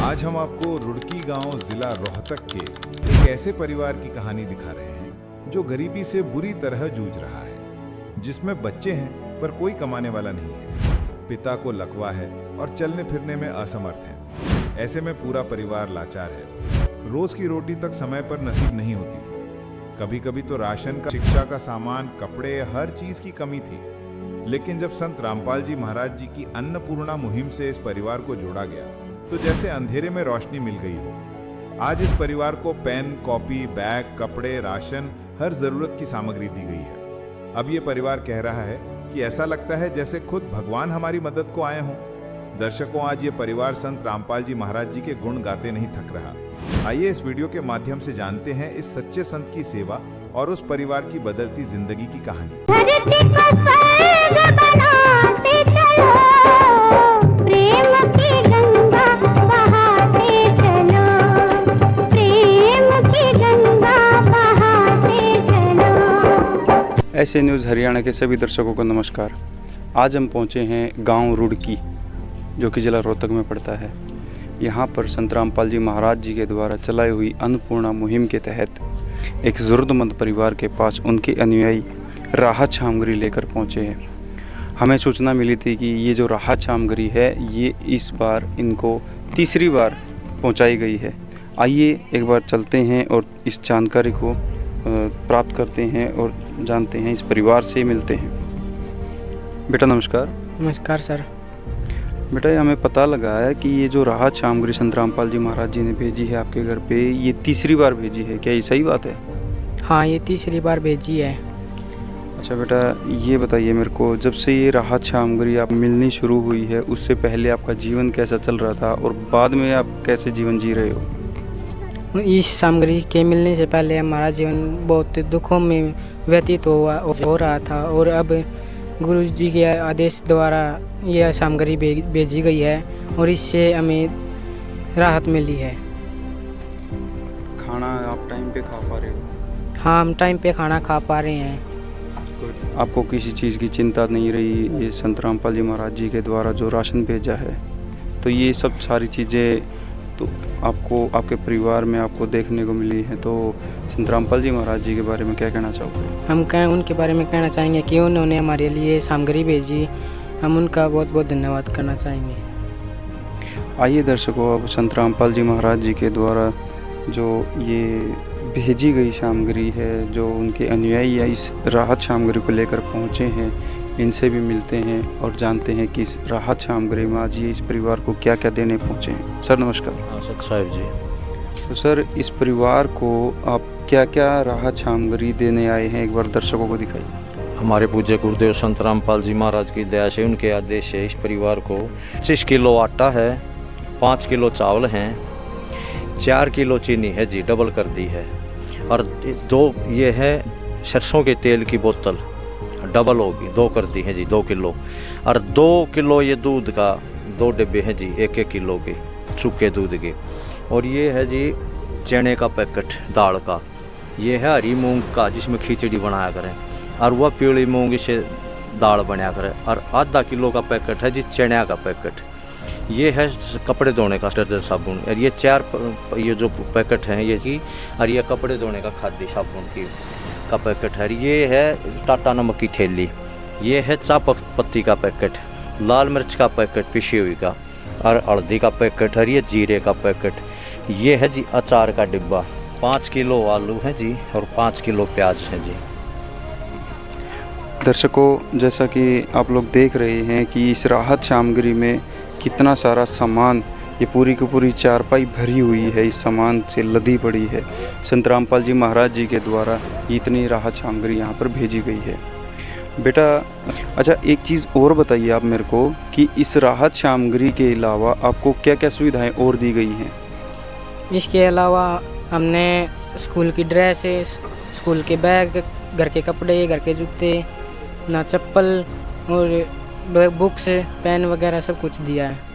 आज हम आपको रुड़की गांव जिला रोहतक के एक ऐसे परिवार की कहानी दिखा रहे हैं जो गरीबी से बुरी तरह जूझ रहा है, जिसमें बच्चे हैं पर कोई कमाने वाला नहीं है। पिता को लकवा है और चलने फिरने में असमर्थ है। ऐसे में पूरा परिवार लाचार है। रोज की रोटी तक समय पर नसीब नहीं होती थी। कभी कभी तो राशन का, शिक्षा का सामान, कपड़े, हर चीज की कमी थी। लेकिन जब संत रामपाल जी महाराज जी की अन्नपूर्णा मुहिम से इस परिवार को जोड़ा गया तो जैसे अंधेरे में रोशनी मिल गई हो। आज इस परिवार को पेन, कॉपी, बैग, कपड़े, राशन, हर जरूरत की सामग्री दी गई है। अब ये परिवार कह रहा है कि ऐसा लगता है जैसे खुद भगवान हमारी मदद को आए हों। दर्शकों, आज ये परिवार संत रामपाल जी महाराज जी के गुण गाते नहीं थक रहा। आइए इस वीडियो के माध्यम से जानते हैं इस सच्चे संत की सेवा और उस परिवार की बदलती जिंदगी की कहानी। ऐसे न्यूज़ हरियाणा के सभी दर्शकों को नमस्कार। आज हम पहुंचे हैं गांव रुड़की, जो कि जिला रोहतक में पड़ता है। यहां पर संत रामपाल जी महाराज जी के द्वारा चलाई हुई अन्नपूर्णा मुहिम के तहत एक ज़रूरतमंद परिवार के पास उनके अनुयायी राहत सामग्री लेकर पहुंचे हैं। हमें सूचना मिली थी कि ये जो राहत सामग्री है ये इस बार इनको तीसरी बार पहुंचाई गई है। आइए एक बार चलते हैं और इस जानकारी को प्राप्त करते हैं और जानते हैं, इस परिवार से मिलते हैं। बेटा नमस्कार। नमस्कार सर। बेटा, हमें पता लगा है कि ये जो राहत सामग्री संत रामपाल जी महाराज जी ने भेजी है आपके घर पे, ये तीसरी बार भेजी है, क्या ये सही बात है? हाँ, ये तीसरी बार भेजी है। अच्छा बेटा, ये बताइए मेरे को, जब से ये राहत सामग्री आप मिलनी शुरू हुई है उससे पहले आपका जीवन कैसा चल रहा था और बाद में आप कैसे जीवन जी रहे हो? इस सामग्री के मिलने से पहले हमारा जीवन बहुत दुखों में व्यतीत हो रहा था और अब गुरु जी के आदेश द्वारा यह सामग्री भेजी गई है और इससे हमें राहत मिली है। खाना आप टाइम पे खा पा रहे हो? हाँ, हम टाइम पे खाना खा पा रहे हैं। तो आपको किसी चीज़ की चिंता नहीं रही? ये संत रामपाल जी महाराज जी के द्वारा जो राशन भेजा है, तो ये सब सारी चीज़ें तो आपको, आपके परिवार में आपको देखने को मिली है। तो संत रामपाल जी महाराज जी के बारे में क्या कहना चाहोगे? हम उनके बारे में कहना चाहेंगे कि उन्होंने हमारे लिए सामग्री भेजी। हम उनका बहुत बहुत धन्यवाद करना चाहेंगे। आइए दर्शकों, अब संत रामपाल जी महाराज जी के द्वारा जो ये भेजी गई सामग्री है, जो उनके अनुयायी या इस राहत सामग्री को लेकर पहुँचे हैं, इनसे भी मिलते हैं और जानते हैं कि इस राहत सामग्री में आज ये इस परिवार को क्या क्या देने पहुँचे हैं। सर नमस्कार। हाँ सत साहिब जी। तो सर, इस परिवार को आप क्या क्या राहत सामग्री देने आए हैं, एक बार दर्शकों को दिखाइए। हमारे पूज्य गुरुदेव संत रामपाल जी महाराज की दया से, उनके आदेश से इस परिवार को 25 किलो आटा है, 5 किलो चावल हैं, 4 किलो चीनी है जी, डबल कर दी है, और 2 ये है सरसों के तेल की बोतल, डबल होगी, 2 कर दी है जी, 2 किलो, और 2 किलो ये दूध का 2 डिब्बे हैं जी, 1-1 किलो के सूखे दूध के, और ये है जी चने का पैकेट दाल का, ये है हरी मूंग का जिसमें खिचड़ी बनाया करें, और वह पीली मूंग से दाल बनाया करें, और आधा किलो का पैकेट है जी चने का पैकेट, ये है कपड़े धोने का डिटर्जेंट साबुन, और ये 4 ये जो पैकेट हैं ये जी, और ये कपड़े धोने का खादी साबुन की का पैकेट है, ये है टाटा नमक की थैली, ये है चाय पत्ती का पैकेट, लाल मिर्च का पैकेट पिसी हुई का, और हल्दी का पैकेट है, ये जीरे का पैकेट, ये है जी अचार का डिब्बा, 5 किलो आलू है जी, और 5 किलो प्याज है जी। दर्शकों, जैसा कि आप लोग देख रहे हैं कि इस राहत सामग्री में कितना सारा सामान, ये पूरी की पूरी चारपाई भरी हुई है, इस सामान से लदी पड़ी है। संत रामपाल जी महाराज जी के द्वारा इतनी राहत सामग्री यहाँ पर भेजी गई है। बेटा, अच्छा एक चीज़ और बताइए आप मेरे को कि इस राहत सामग्री के अलावा आपको क्या क्या सुविधाएं और दी गई हैं? इसके अलावा हमने स्कूल की ड्रेसेस, स्कूल के बैग, घर के कपड़े, घर के जूते, ना चप्पल और बुक्स, पेन वगैरह सब कुछ दिया है।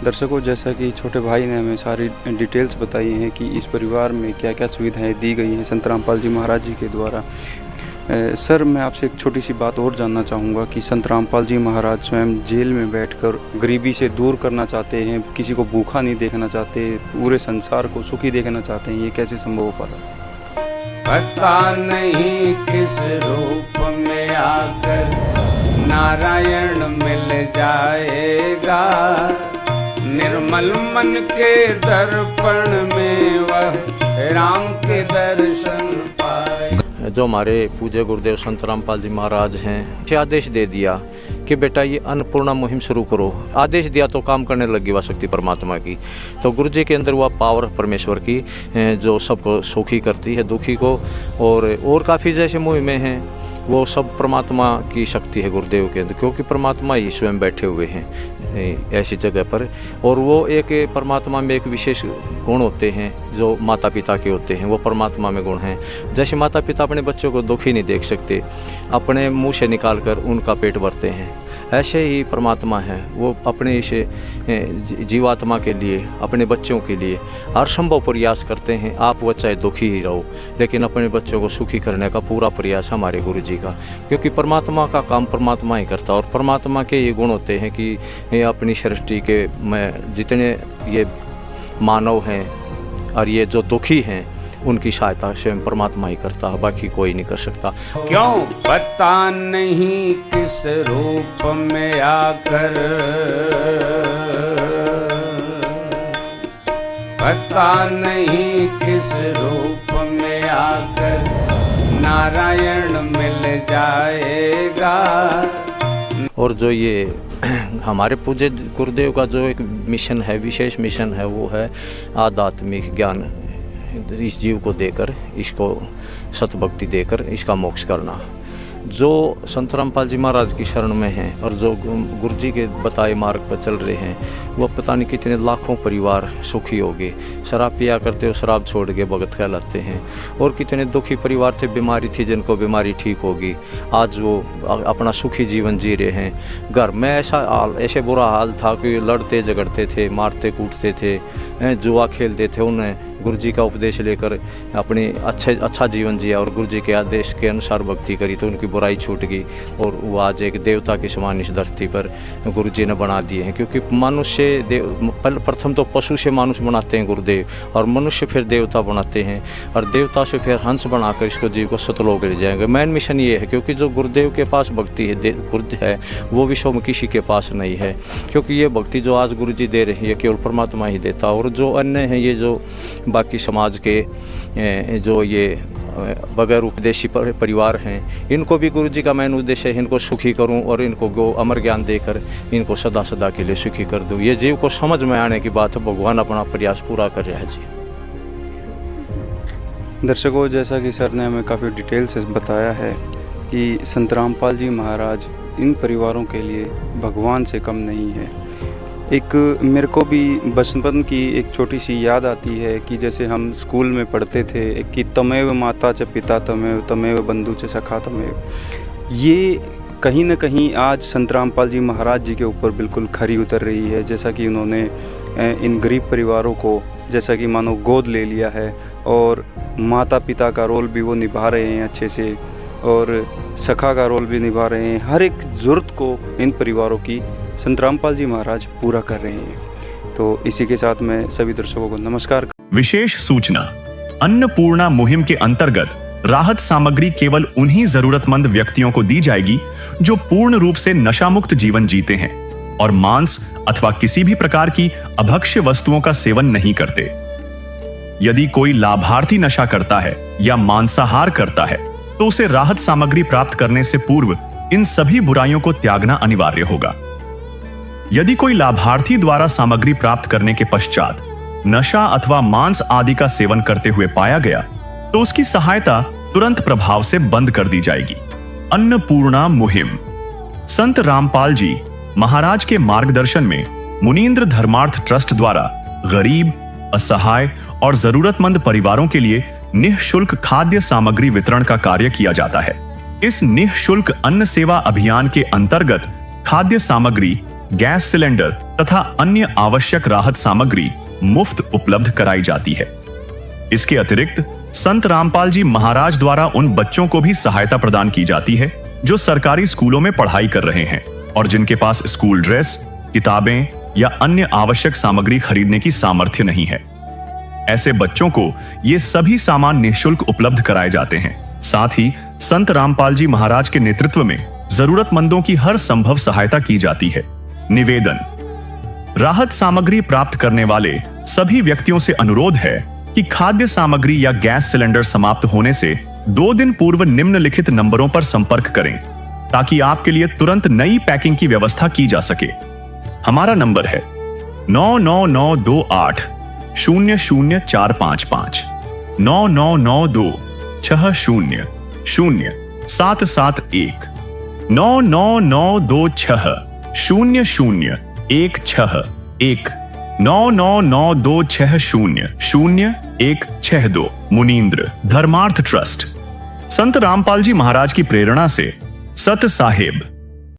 दर्शकों, जैसा कि छोटे भाई ने हमें सारी डिटेल्स बताई हैं कि इस परिवार में क्या क्या सुविधाएं दी गई हैं संत रामपाल जी महाराज जी के द्वारा, सर, मैं आपसे एक छोटी सी बात और जानना चाहूँगा कि संत रामपाल जी महाराज स्वयं जेल में बैठकर गरीबी से दूर करना चाहते हैं, किसी को भूखा नहीं देखना चाहते, पूरे संसार को सुखी देखना चाहते हैं, ये कैसे संभव हो पाता? पता नहीं किस रूप में आकर नारायण मिल जाएगा, निर्मल मन के दर्पण में वह राम के दर्शन पाए। जो हमारे पूज्य गुरुदेव संत रामपाल जी महाराज हैं, आदेश दे दिया कि बेटा ये अन्नपूर्णा मुहिम शुरू करो। आदेश दिया तो काम करने लगी वह शक्ति परमात्मा की। तो गुरु जी के अंदर वह पावर परमेश्वर की जो सबको सुखी करती है, दुखी को, और काफ़ी जैसे मुहिमें हैं, वो सब परमात्मा की शक्ति है गुरुदेव के अंदर, क्योंकि परमात्मा ही स्वयं बैठे हुए हैं ऐसी जगह पर। और वो एक परमात्मा में एक विशेष गुण होते हैं जो माता पिता के होते हैं, वो परमात्मा में गुण हैं। जैसे माता पिता अपने बच्चों को दुखी नहीं देख सकते, अपने मुंह से निकाल कर उनका पेट भरते हैं, ऐसे ही परमात्मा है, वो अपने इस जीवात्मा के लिए, अपने बच्चों के लिए हर संभव प्रयास करते हैं। आप वो चाहे दुखी ही रहो, लेकिन अपने बच्चों को सुखी करने का पूरा प्रयास हमारे गुरु जी का, क्योंकि परमात्मा का काम परमात्मा ही करता। और परमात्मा के ये गुण होते हैं कि ये अपनी सृष्टि के में जितने ये मानव हैं और ये जो दुखी हैं, उनकी सहायता स्वयं परमात्मा ही करता है, बाकी कोई नहीं कर सकता। क्यों पता नहीं किस रूप में आकर, पता नहीं किस रूप में आकर नारायण मिल जाएगा। और जो ये हमारे पूज्य गुरुदेव का जो एक मिशन है, विशेष मिशन है, वो है आध्यात्मिक ज्ञान इस जीव को देकर, इसको सतभक्ति देकर इसका मोक्ष करना। जो संत रामपाल जी महाराज की शरण में हैं और जो गुरु जी के बताए मार्ग पर चल रहे हैं, वो पता नहीं कितने लाखों परिवार सुखी हो गए। शराब पिया करते हो, शराब छोड़ के भगत कहलाते हैं। और कितने दुखी परिवार थे, बीमारी थी, जिनको बीमारी ठीक होगी, आज वो अपना सुखी जीवन जी रहे हैं। घर में ऐसे बुरा हाल था कि लड़ते झगड़ते थे, मारते कूटते थे, जुआ खेलते थे। उन्हें गुरु जी का उपदेश लेकर अपनी अच्छा जीवन जिया और गुरु जी के आदेश के अनुसार भक्ति करी, तो उनकी बुराई छूट गई और वो आज एक देवता के समान इस धरती पर गुरु जी ने बना दिए हैं। क्योंकि मनुष्य प्रथम तो पशु से मानुष बनाते हैं गुरुदेव, और मनुष्य फिर देवता बनाते हैं, और देवता से फिर हंस बनाकर इसको जीव को सतलोक ले जाएंगे। मेन मिशन ये है, क्योंकि जो गुरुदेव के पास भक्ति है, गुरु है, वो विश्व में किसी के पास नहीं है। क्योंकि ये भक्ति जो आज गुरु जी दे रहे हैं, ये केवल परमात्मा ही देता। और जो अन्य हैं, ये जो बाकी समाज के जो ये बगैर उपदेशी परिवार हैं, इनको भी गुरु जी का मेन उद्देश्य है, इनको सुखी करूं और इनको गो अमर ज्ञान देकर इनको सदा सदा के लिए सुखी कर दूं। ये जीव को समझ में आने की बात है, भगवान अपना प्रयास पूरा कर रहा है जी। दर्शकों, जैसा कि सर ने हमें काफ़ी डिटेल से बताया है कि संत रामपाल जी महाराज इन परिवारों के लिए भगवान से कम नहीं है। एक मेरे को भी बचपन की एक छोटी सी याद आती है कि जैसे हम स्कूल में पढ़ते थे कि तमेव माता च पिता तमेव, तमेव बंधु च सखा तमेव। ये कहीं ना कहीं आज संत रामपाल जी महाराज जी के ऊपर बिल्कुल खरी उतर रही है। जैसा कि उन्होंने इन गरीब परिवारों को जैसा कि मानो गोद ले लिया है, और माता पिता का रोल भी वो निभा रहे हैं अच्छे से, और सखा का रोल भी निभा रहे हैं। हर एक ज़रूरत को इन परिवारों की संत रामपाल जी महाराज पूरा कर रहे हैं। तो इसी के साथ मैं सभी दर्शकों को नमस्कार। विशेष सूचना, अन्नपूर्णा मुहिम के अंतर्गत राहत सामग्री केवल उन्हीं जरूरतमंद व्यक्तियों को दी जाएगी जो पूर्ण रूप से नशा मुक्त जीवन जीते हैं और मांस अथवा किसी भी प्रकार की अभक्ष्य वस्तुओं का सेवन नहीं करते। यदि कोई लाभार्थी नशा करता है या मांसाहार करता है, तो उसे राहत सामग्री प्राप्त करने से पूर्व इन सभी बुराइयों को त्यागना अनिवार्य होगा। यदि कोई लाभार्थी द्वारा सामग्री प्राप्त करने के पश्चात नशा अथवा मांस आदि का सेवन करते हुए पाया गया, तो उसकी सहायता तुरंत प्रभाव से बंद कर दी जाएगी। अन्नपूर्णा मुहिम संत रामपाल जी महाराज के मार्गदर्शन में मुनीन्द्र धर्मार्थ ट्रस्ट द्वारा गरीब, असहाय और जरूरतमंद परिवारों के लिए निःशुल्क खाद्य सामग्री वितरण का कार्य किया जाता है। इस निःशुल्क अन्न सेवा अभियान के अंतर्गत खाद्य सामग्री, गैस सिलेंडर तथा अन्य आवश्यक राहत सामग्री मुफ्त उपलब्ध कराई जाती है। इसके अतिरिक्त संत रामपाल जी महाराज द्वारा उन बच्चों को भी सहायता प्रदान की जाती है जो सरकारी स्कूलों में पढ़ाई कर रहे हैं और जिनके पास स्कूल ड्रेस, किताबें या अन्य आवश्यक सामग्री खरीदने की सामर्थ्य नहीं है। ऐसे बच्चों को ये सभी सामान निःशुल्क उपलब्ध कराए जाते हैं। साथ ही संत रामपाल जी महाराज के नेतृत्व में जरूरतमंदों की हर संभव सहायता की जाती है। निवेदन: राहत सामग्री प्राप्त करने वाले सभी व्यक्तियों से अनुरोध है कि खाद्य सामग्री या गैस सिलेंडर समाप्त होने से 2 दिन पूर्व निम्नलिखित नंबरों पर संपर्क करें ताकि आपके लिए तुरंत नई पैकिंग की व्यवस्था की जा सके। हमारा नंबर है 99928 00455 9992 60 0771 99926 0016 99926 मुनींद्र धर्मार्थ ट्रस्ट। संत रामपाल जी महाराज की प्रेरणा से सत साहेब